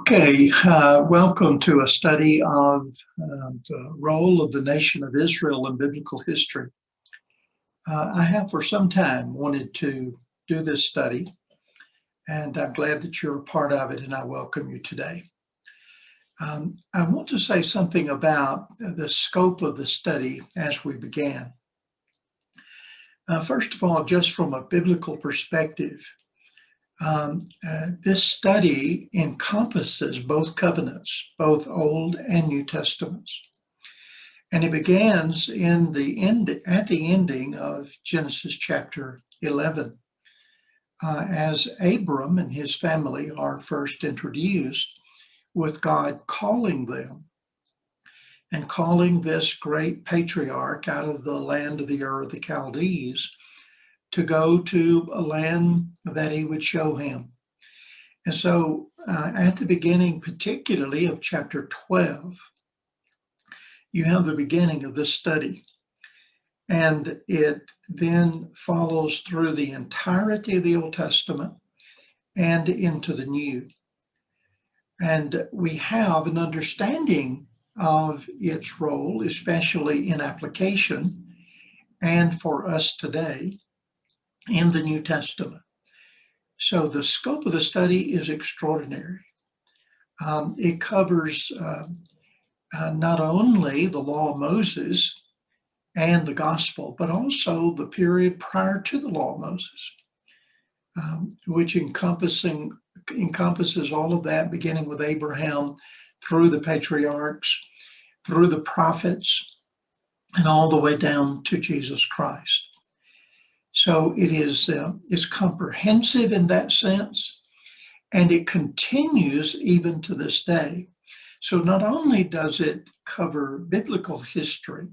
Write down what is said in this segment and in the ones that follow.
Okay, welcome to a study of the role of the nation of Israel in biblical history. I have for some time wanted to do this study, and I'm glad that you're a part of it, and I welcome you today. I want to say something about the scope of the study as we began. First of all, just from a biblical perspective, this study encompasses both covenants, both Old and New Testaments. And it begins at the ending of Genesis chapter 11, as Abram and his family are first introduced with God calling them and calling this great patriarch out of the land of the Ur of the Chaldees to go to a land that he would show him. And so at the beginning, particularly of chapter 12, you have the beginning of this study. And it then follows through the entirety of the Old Testament and into the New. And we have an understanding of its role, especially in application and for us today in the New Testament. So the scope of the study is extraordinary. It covers not only the law of Moses and the gospel, but also the period prior to the law of Moses, which encompasses all of that, beginning with Abraham, through the patriarchs, through the prophets, and all the way down to Jesus Christ. So it is comprehensive in that sense, and it continues even to this day. So not only does it cover biblical history,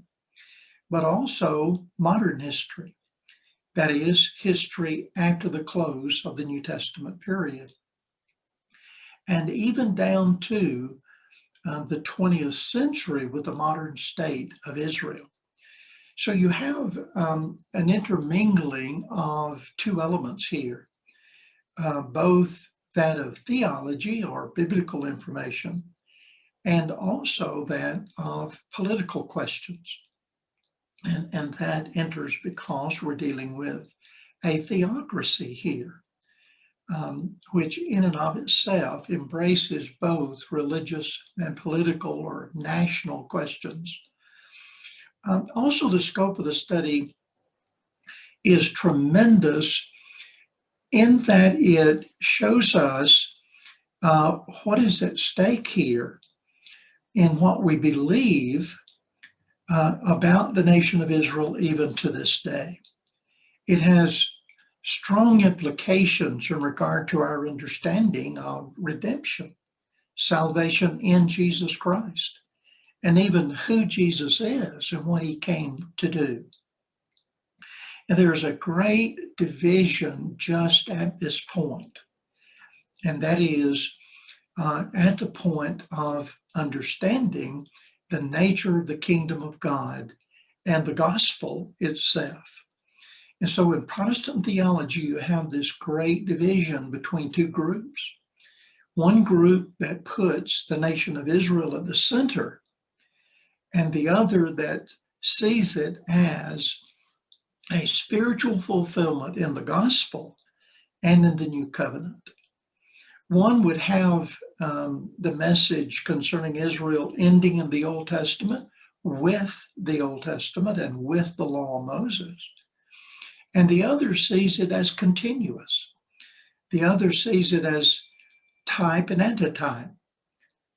but also modern history. That is, history after the close of the New Testament period. And even down to the 20th century with the modern state of Israel. So you have an intermingling of two elements here, both that of theology or biblical information, and also that of political questions. And that enters because we're dealing with a theocracy here, which in and of itself embraces both religious and political or national questions. Also, the scope of the study is tremendous in that it shows us what is at stake here in what we believe about the nation of Israel even to this day. It has strong implications in regard to our understanding of redemption, salvation in Jesus Christ, and even who Jesus is and what he came to do. And there's a great division just at this point, and that is at the point of understanding the nature of the kingdom of God and the gospel itself. And so in Protestant theology, you have this great division between two groups. One group that puts the nation of Israel at the center, and the other that sees it as a spiritual fulfillment in the gospel and in the new covenant. One would have the message concerning Israel ending in the Old Testament with the Old Testament and with the law of Moses. And the other sees it as continuous. The other sees it as type and antitype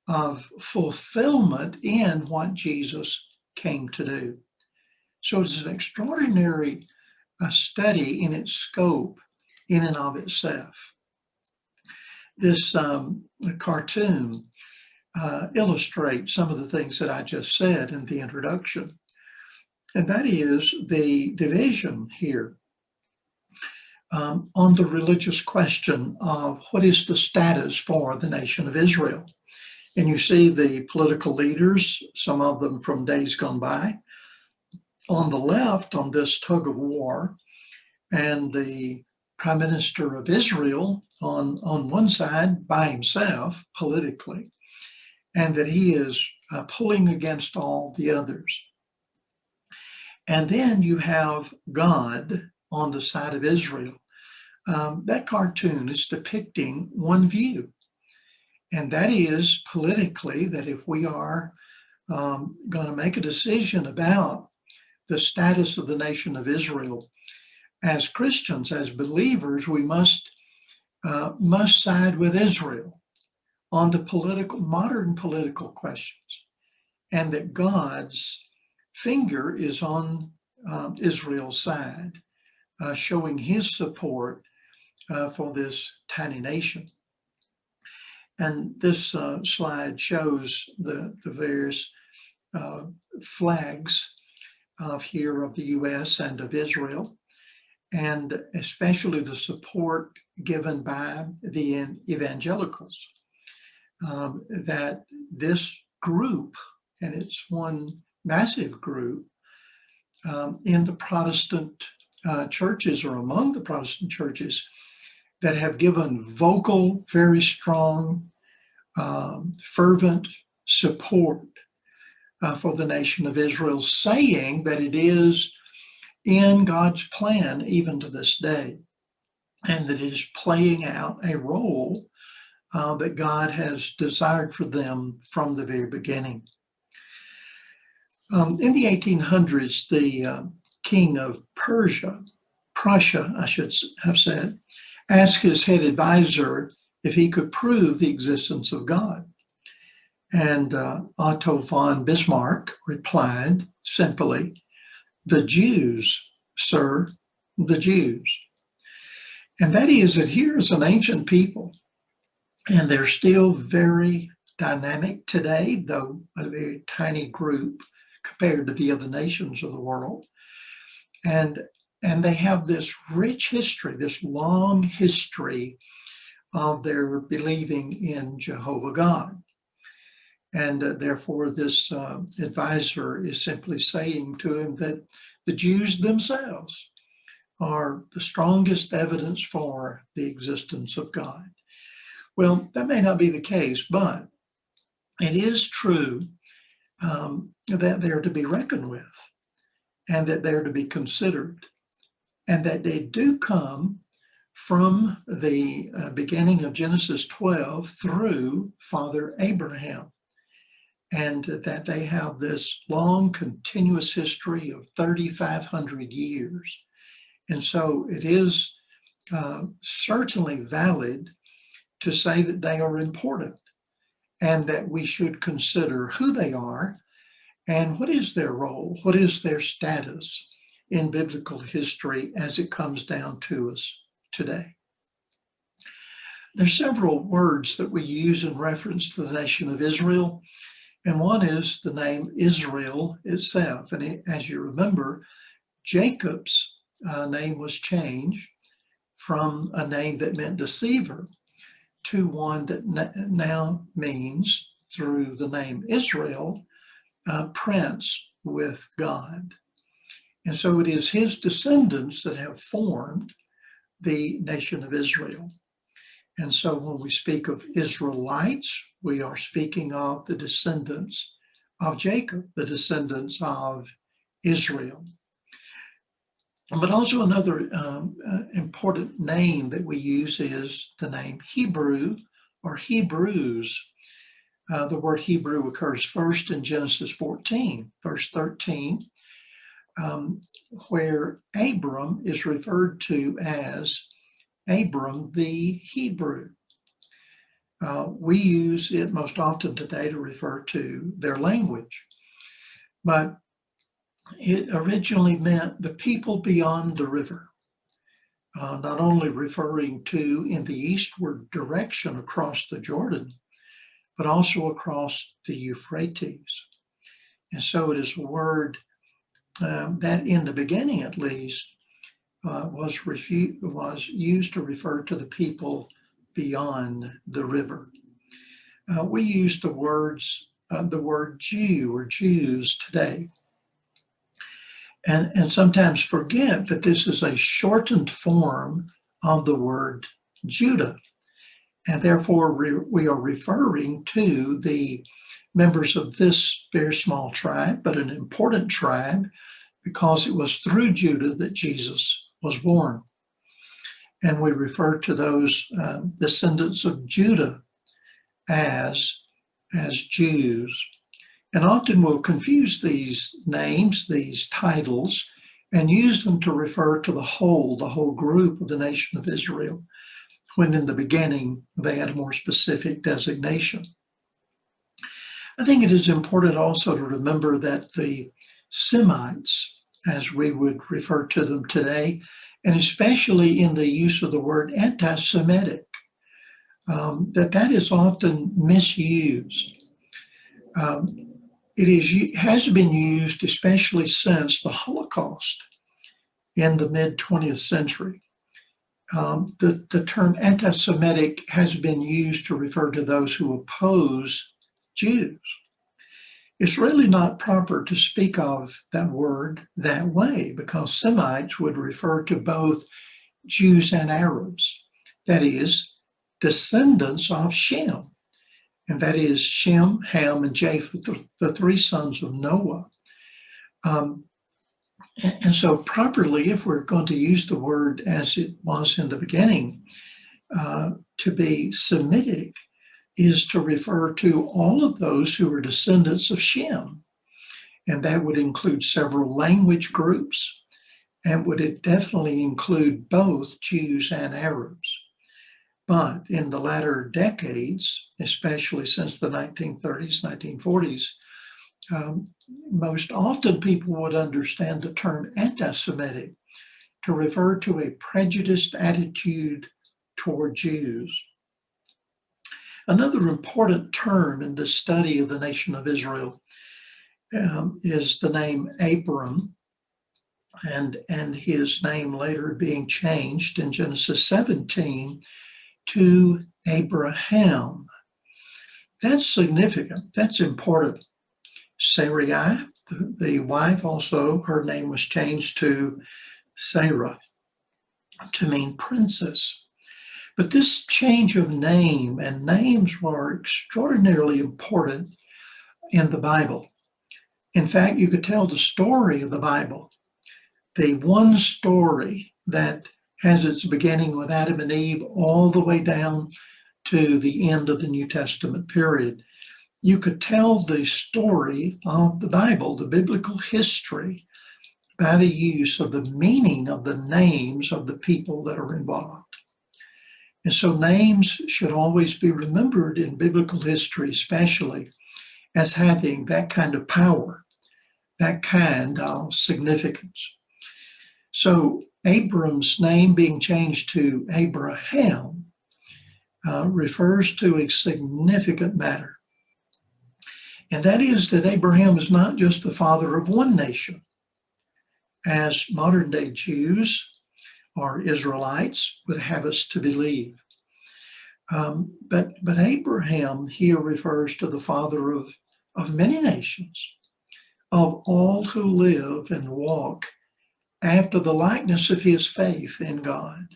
of fulfillment in what Jesus came to do. So it's an extraordinary study in its scope in and of itself. This cartoon illustrates some of the things that I just said in the introduction, and that is the division here on the religious question of what is the status for the nation of Israel. And you see the political leaders, some of them from days gone by, on the left on this tug of war, and the prime minister of Israel on one side by himself politically, and that he is pulling against all the others. And then you have God on the side of Israel. That cartoon is depicting one view, and that is politically that if we are going to make a decision about the status of the nation of Israel, as Christians, as believers, we must side with Israel on the modern political questions, and that God's finger is on Israel's side, showing his support for this tiny nation. And this slide shows the various flags of the U.S. and of Israel, and especially the support given by the evangelicals, that this group, and it's one massive group in the Protestant churches, or among the Protestant churches, that have given vocal, very strong, fervent support for the nation of Israel, saying that it is in God's plan even to this day, and that it is playing out a role that God has desired for them from the very beginning. In the 1800s, the king of Prussia, I should have said, asked his head advisor if he could prove the existence of God. And Otto von Bismarck replied simply, "The Jews, sir, the Jews." And that is that here is an ancient people, and they're still very dynamic today, though a very tiny group compared to the other nations of the world. And they have this rich history, this long history of their believing in Jehovah God. And therefore, this advisor is simply saying to him that the Jews themselves are the strongest evidence for the existence of God. Well, that may not be the case, but it is true that they're to be reckoned with, and that they're to be considered, and that they do come from the beginning of Genesis 12 through Father Abraham, and that they have this long, continuous history of 3,500 years. And so it is certainly valid to say that they are important, and that we should consider who they are and what is their role, what is their status in biblical history as it comes down to us today. There's several words that we use in reference to the nation of Israel, and one is the name Israel itself. And as you remember, Jacob's name was changed from a name that meant deceiver to one that now means, through the name Israel, prince with God. And so it is his descendants that have formed the nation of Israel. And so when we speak of Israelites, we are speaking of the descendants of Jacob, the descendants of Israel. But also another important name that we use is the name Hebrew or Hebrews. The word Hebrew occurs first in Genesis 14, verse 13, where Abram is referred to as Abram the Hebrew. We use it most often today to refer to their language, but it originally meant the people beyond the river, not only referring to in the eastward direction across the Jordan, but also across the Euphrates. And so it is a word that in the beginning, at least, was used to refer to the people beyond the river. We use the word Jew or Jews today, and sometimes forget that this is a shortened form of the word Judah. And therefore, we are referring to the members of this very small tribe, but an important tribe, because it was through Judah that Jesus was born. And we refer to those descendants of Judah as Jews. And often we'll confuse these names, these titles, and use them to refer to the whole group of the nation of Israel, when in the beginning they had a more specific designation. I think it is important also to remember that the Semites, as we would refer to them today, and especially in the use of the word anti-Semitic, that is often misused. It has been used especially since the Holocaust in the mid-20th century. The term anti-Semitic has been used to refer to those who oppose Jews. It's really not proper to speak of that word that way, because Semites would refer to both Jews and Arabs, that is, descendants of Shem, and that is Shem, Ham, and Japheth, the three sons of Noah. And so properly, if we're going to use the word as it was in the beginning, to be Semitic, is to refer to all of those who are descendants of Shem. And that would include several language groups, and would definitely include both Jews and Arabs. But in the latter decades, especially since the 1930s, 1940s, most often people would understand the term anti-Semitic to refer to a prejudiced attitude toward Jews. Another important term in the study of the nation of Israel is the name Abram, and his name later being changed in Genesis 17 to Abraham. That's significant. That's important. Sarai, the wife, also, her name was changed to Sarah to mean princess. But this change of name, and names were extraordinarily important in the Bible. In fact, you could tell the story of the Bible, the one story that has its beginning with Adam and Eve all the way down to the end of the New Testament period. You could tell the story of the Bible, the biblical history, by the use of the meaning of the names of the people that are involved. And so names should always be remembered in biblical history, especially, as having that kind of power, that kind of significance. So Abram's name being changed to Abraham refers to a significant matter. And that is that Abraham is not just the father of one nation, as modern day Jews or Israelites would have us to believe. But Abraham here refers to the father of many nations, of all who live and walk after the likeness of his faith in God,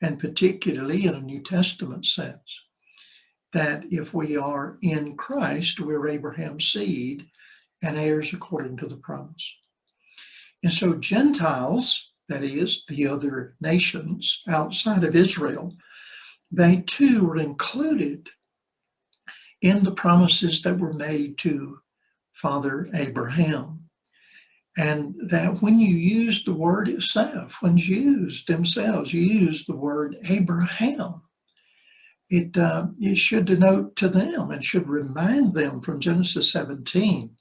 and particularly in a New Testament sense, that if we are in Christ, we're Abraham's seed and heirs according to the promise. And so Gentiles, that is, the other nations outside of Israel, they too were included in the promises that were made to Father Abraham. And that when you use the word itself, when Jews themselves use the word Abraham, it should denote to them and should remind them from Genesis 17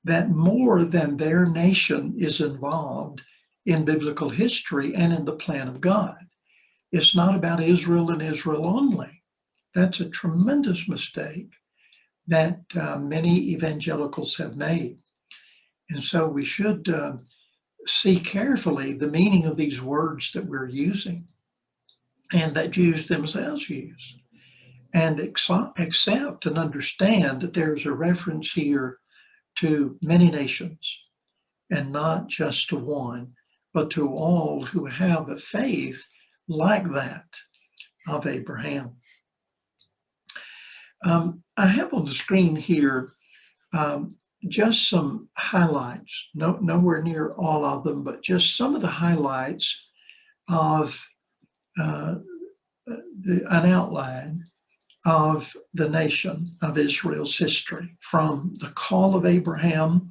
that more than their nation is involved in biblical history and in the plan of God. It's not about Israel and Israel only. That's a tremendous mistake that many evangelicals have made. And so we should see carefully the meaning of these words that we're using and that Jews themselves use, and accept and understand that there's a reference here to many nations, and not just to one, but to all who have a faith like that of Abraham. I have on the screen here just some highlights, nowhere near all of them, but just some of the highlights of an outline of the nation of Israel's history, from the call of Abraham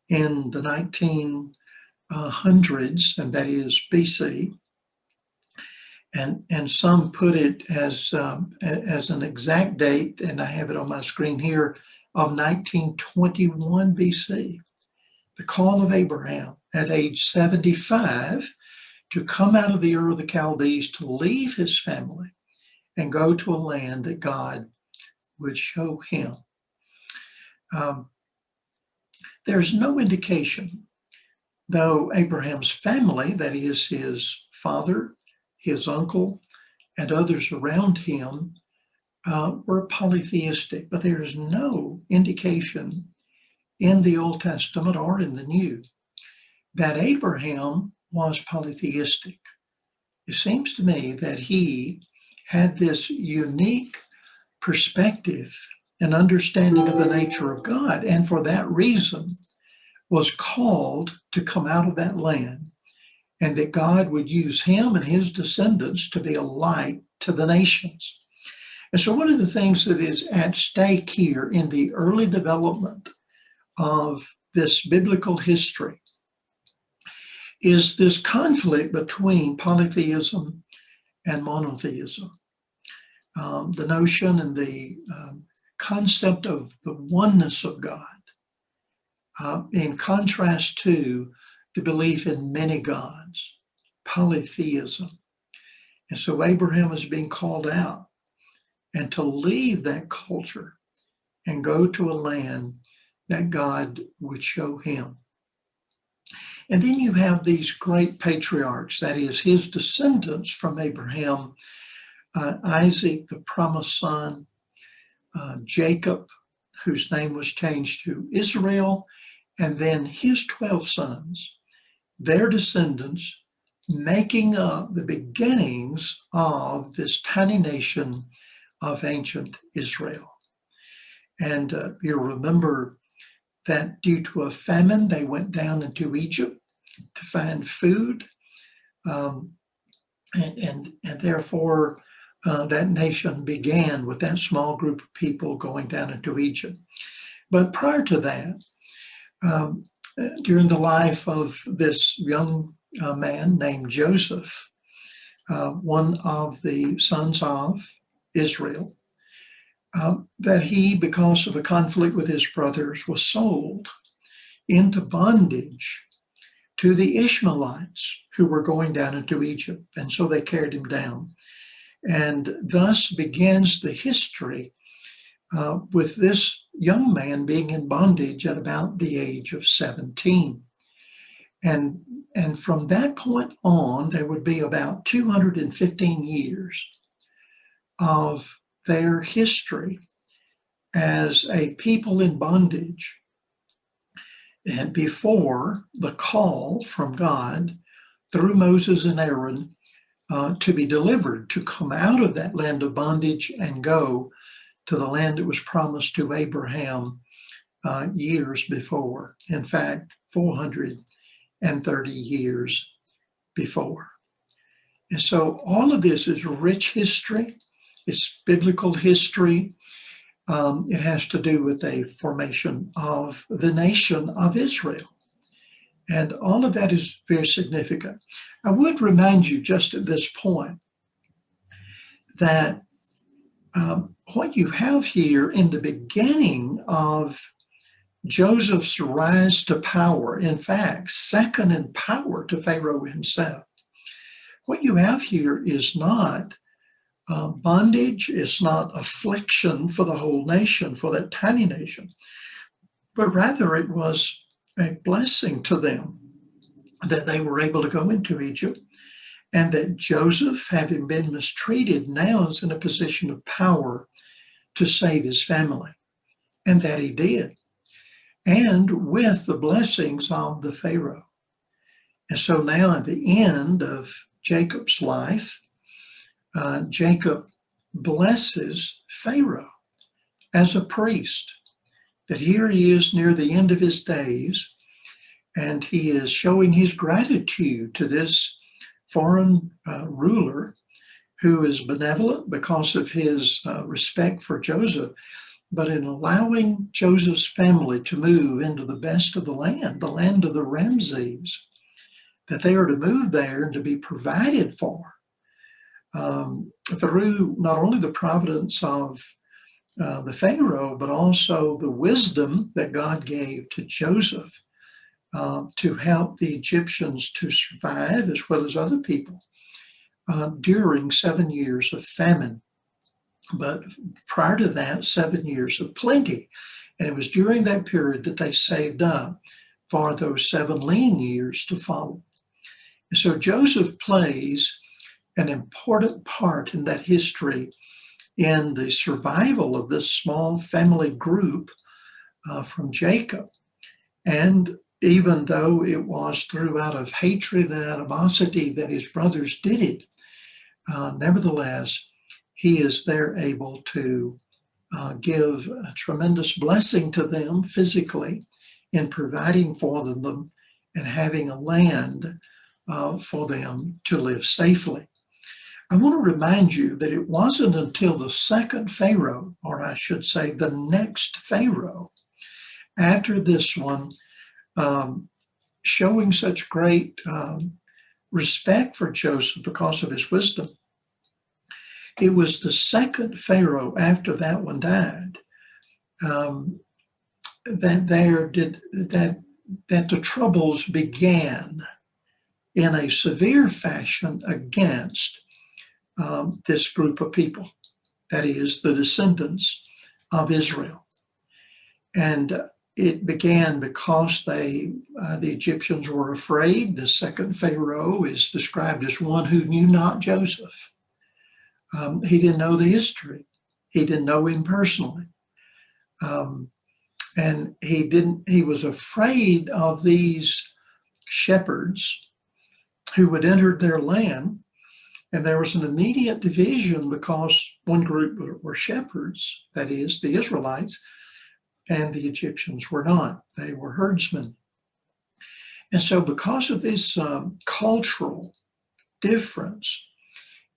in the 1900s, and that is BC, and some put it as an exact date, and I have it on my screen here, of 1921 BC. The call of Abraham at age 75 to come out of the Ur of the Chaldees, to leave his family and go to a land that God would show him. There's no indication, though Abraham's family, that is his father, his uncle, and others around him, were polytheistic, but there is no indication in the Old Testament or in the New that Abraham was polytheistic. It seems to me that he had this unique perspective and understanding of the nature of God, and for that reason was called to come out of that land, and that God would use him and his descendants to be a light to the nations. And so one of the things that is at stake here in the early development of this biblical history is this conflict between polytheism and monotheism. The notion and the concept of the oneness of God, in contrast to the belief in many gods, polytheism. And so Abraham is being called out and to leave that culture and go to a land that God would show him. And then you have these great patriarchs, that is, his descendants from Abraham, Isaac, the promised son, Jacob, whose name was changed to Israel, and then his 12 sons, their descendants, making up the beginnings of this tiny nation of ancient Israel. And you'll remember that due to a famine, they went down into Egypt to find food, and therefore that nation began with that small group of people going down into Egypt. But prior to that, during the life of this young man named Joseph, one of the sons of Israel, that he, because of a conflict with his brothers, was sold into bondage to the Ishmaelites who were going down into Egypt. And so they carried him down. And thus begins the history with this young man being in bondage at about the age of 17. And from that point on, there would be about 215 years of their history as a people in bondage, and before the call from God through Moses and Aaron to be delivered, to come out of that land of bondage and go to the land that was promised to Abraham years before. In fact, 430 years before. And so all of this is rich history. It's biblical history. It has to do with a formation of the nation of Israel. And all of that is very significant. I would remind you just at this point that what you have here in the beginning of Joseph's rise to power, in fact, second in power to Pharaoh himself, what you have here is not bondage, it's not affliction for the whole nation, for that tiny nation, but rather it was a blessing to them that they were able to go into Egypt, and that Joseph, having been mistreated, now is in a position of power to save his family, and that he did, and with the blessings of the Pharaoh. And so now at the end of Jacob's life, Jacob blesses Pharaoh as a priest, that here he is near the end of his days, and he is showing his gratitude to this foreign ruler who is benevolent because of his respect for Joseph, but in allowing Joseph's family to move into the best of the land of the Ramses, that they are to move there and to be provided for through not only the providence of the Pharaoh, but also the wisdom that God gave to Joseph to help the Egyptians to survive, as well as other people, during 7 years of famine. But prior to that, 7 years of plenty. And it was during that period that they saved up for those 7 lean years to follow. And so Joseph plays an important part in that history in the survival of this small family group from Jacob. And even though it was through out of hatred and animosity that his brothers did it, nevertheless, he is there able to give a tremendous blessing to them physically in providing for them and having a land for them to live safely. I want to remind you that it wasn't until the second Pharaoh, or I should say the next Pharaoh, after this one, showing such great respect for Joseph because of his wisdom. It was the second Pharaoh after that one died that the troubles began in a severe fashion against this group of people, that is, the descendants of Israel. And it began because the Egyptians were afraid. The second Pharaoh is described as one who knew not Joseph. He didn't know the history. He didn't know him personally. And he was afraid of these shepherds who had entered their land. And there was an immediate division because one group were shepherds, that is, the Israelites, and the Egyptians were not. They were herdsmen. And so because of this cultural difference,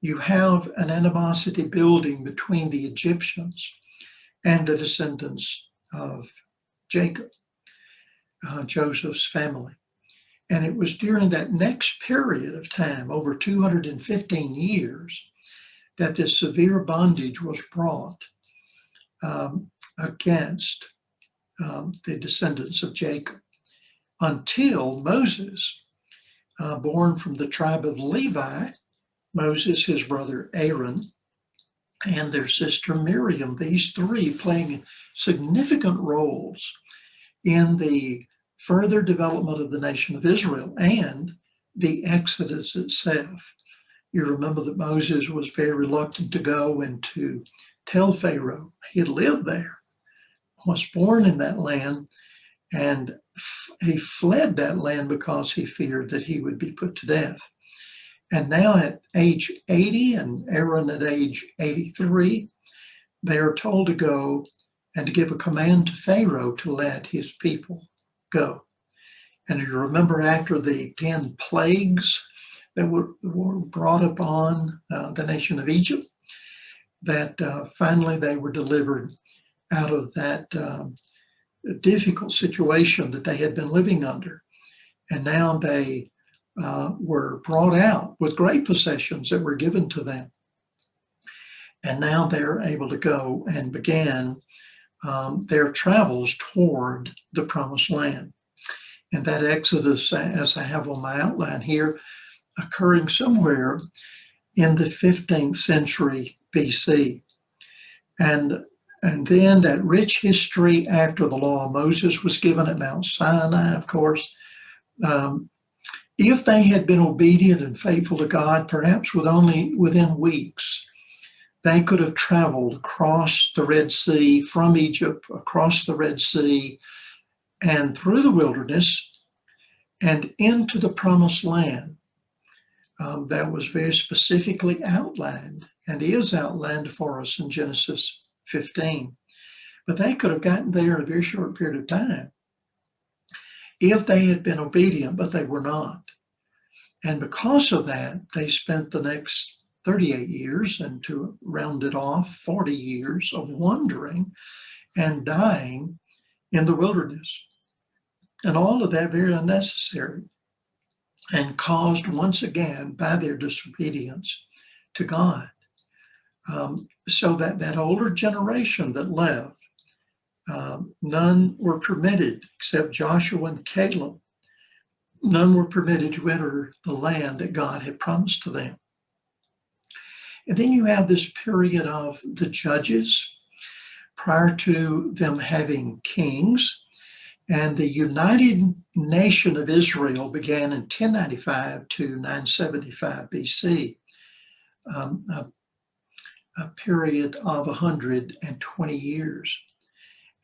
you have an animosity building between the Egyptians and the descendants of Jacob, Joseph's family. And it was during that next period of time, over 215 years, that this severe bondage was brought against the descendants of Jacob, until Moses, born from the tribe of Levi, Moses, his brother Aaron, and their sister Miriam, these three playing significant roles in the further development of the nation of Israel and the Exodus itself. You remember that Moses was very reluctant to go and to tell Pharaoh he had lived there, was born in that land, and he fled that land because he feared that he would be put to death. And now at age 80 and Aaron at age 83, they are told to go and to give a command to Pharaoh to let his people go. And you remember after the 10 plagues that were brought upon the nation of Egypt, that finally they were delivered out of that difficult situation that they had been living under. And now they were brought out with great possessions that were given to them. And now they're able to go and begin their travels toward the promised land. And that Exodus, as I have on my outline here, occurring somewhere in the 15th century BC. And then that rich history after the law of Moses was given at Mount Sinai, of course. If they had been obedient and faithful to God, perhaps within weeks, they could have traveled across the Red Sea, from Egypt, across the Red Sea, and through the wilderness, and into the promised land, that was very specifically outlined and is outlined for us in Genesis 15. But they could have gotten there in a very short period of time if they had been obedient, but they were not. And because of that, they spent the next 38 years, and to round it off, 40 years of wandering and dying in the wilderness. And all of that very unnecessary, and caused once again by their disobedience to God. So that older generation that left, none were permitted except Joshua and Caleb. None were permitted to enter the land that God had promised to them. And then you have this period of the judges prior to them having kings. And the United Nation of Israel began in 1095 to 975 BC, a period of 120 years.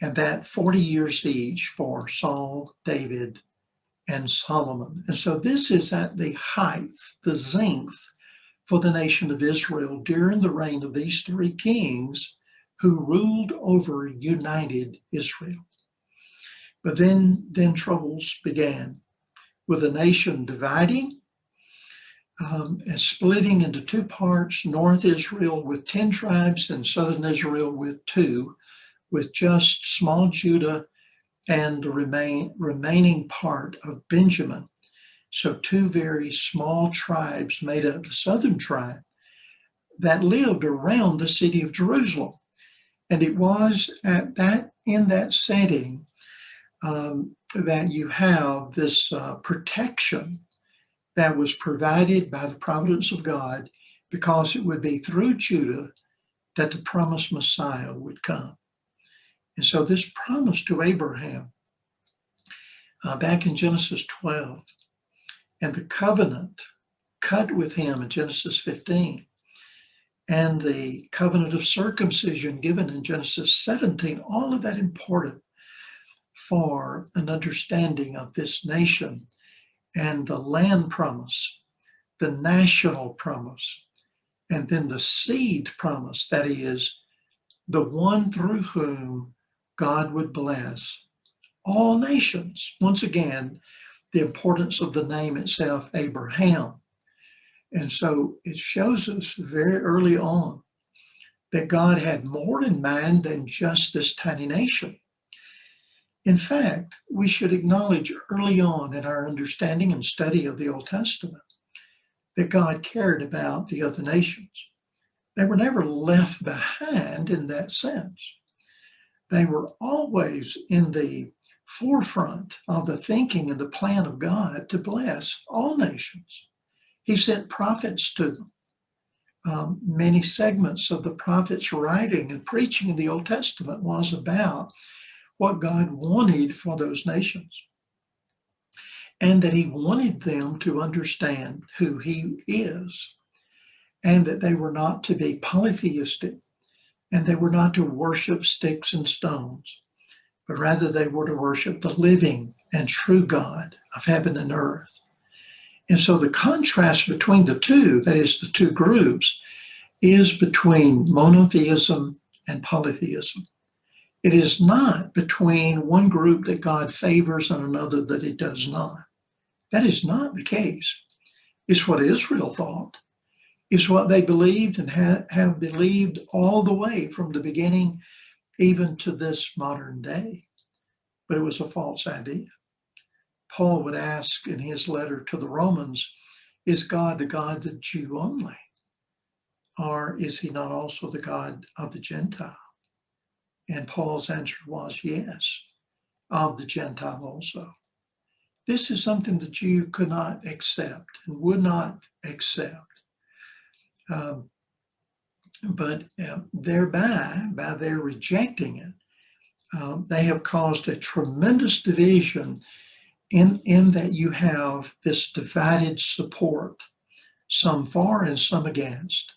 And that 40 years each for Saul, David, and Solomon. And so this is at the height, the zenith for the nation of Israel during the reign of these three kings who ruled over united Israel. But then troubles began with the nation dividing and splitting into two parts, North Israel with 10 tribes and Southern Israel with 2, with just small Judah and the remaining part of Benjamin. So 2 very small tribes made up the southern tribe that lived around the city of Jerusalem. And it was in that setting that you have this protection that was provided by the providence of God, because it would be through Judah that the promised Messiah would come. And so this promise to Abraham back in Genesis 12, and the covenant cut with him in Genesis 15, and the covenant of circumcision given in Genesis 17, all of that important for an understanding of this nation and the land promise, the national promise, and then the seed promise, that is, the one through whom God would bless all nations. Once again, the importance of the name itself, Abraham. And so it shows us very early on that God had more in mind than just this tiny nation. In fact, we should acknowledge early on in our understanding and study of the Old Testament that God cared about the other nations. They were never left behind in that sense. They were always in the forefront of the thinking and the plan of God to bless all nations. He sent prophets to them. Many segments of the prophets' writing and preaching in the Old Testament was about what God wanted for those nations, and that he wanted them to understand who he is, and that they were not to be polytheistic, and they were not to worship sticks and stones, but rather they were to worship the living and true God of heaven and earth. And so the contrast between the two, that is the two groups, is between monotheism and polytheism. It is not between one group that God favors and another that he does not. That is not the case. It's what Israel thought. It's what they believed and have believed all the way from the beginning, even to this modern day. But it was a false idea. Paul would ask in his letter to the Romans, is God the God of the Jew only? Or is he not also the God of the Gentile? And Paul's answer was yes, of the Gentile also. This is something the Jew could not accept and would not accept. But thereby, by their rejecting it, they have caused a tremendous division in that you have this divided support, some for and some against,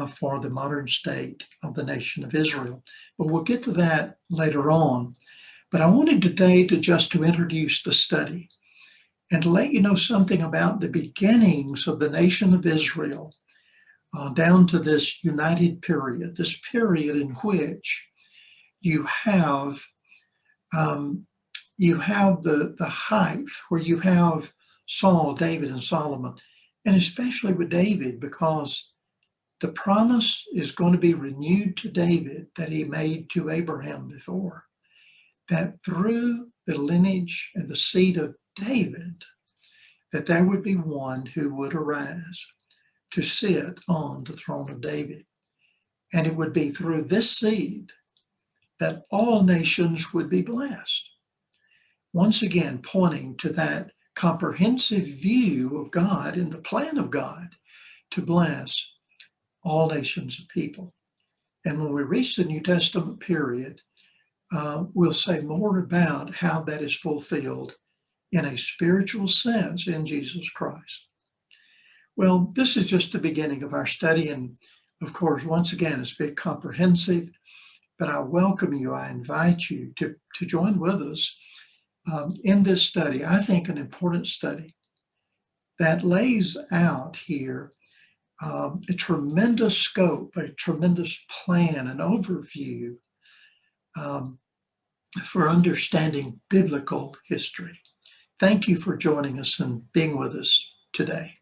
for the modern state of the nation of Israel. But we'll get to that later on. But I wanted today to introduce the study and to let you know something about the beginnings of the nation of Israel down to this united period, this period in which you have the height where you have Saul, David, and Solomon, and especially with David, because the promise is going to be renewed to David that he made to Abraham before, that through the lineage and the seed of David, that there would be one who would arise to sit on the throne of David. And it would be through this seed that all nations would be blessed. Once again, pointing to that comprehensive view of God and the plan of God to bless all nations of people. And when we reach the New Testament period, we'll say more about how that is fulfilled in a spiritual sense in Jesus Christ. Well, this is just the beginning of our study. And of course, once again, it's very comprehensive, but I welcome you. I invite you to join with us in this study. I think an important study that lays out here a tremendous scope, a tremendous plan, an overview for understanding biblical history. Thank you for joining us and being with us today.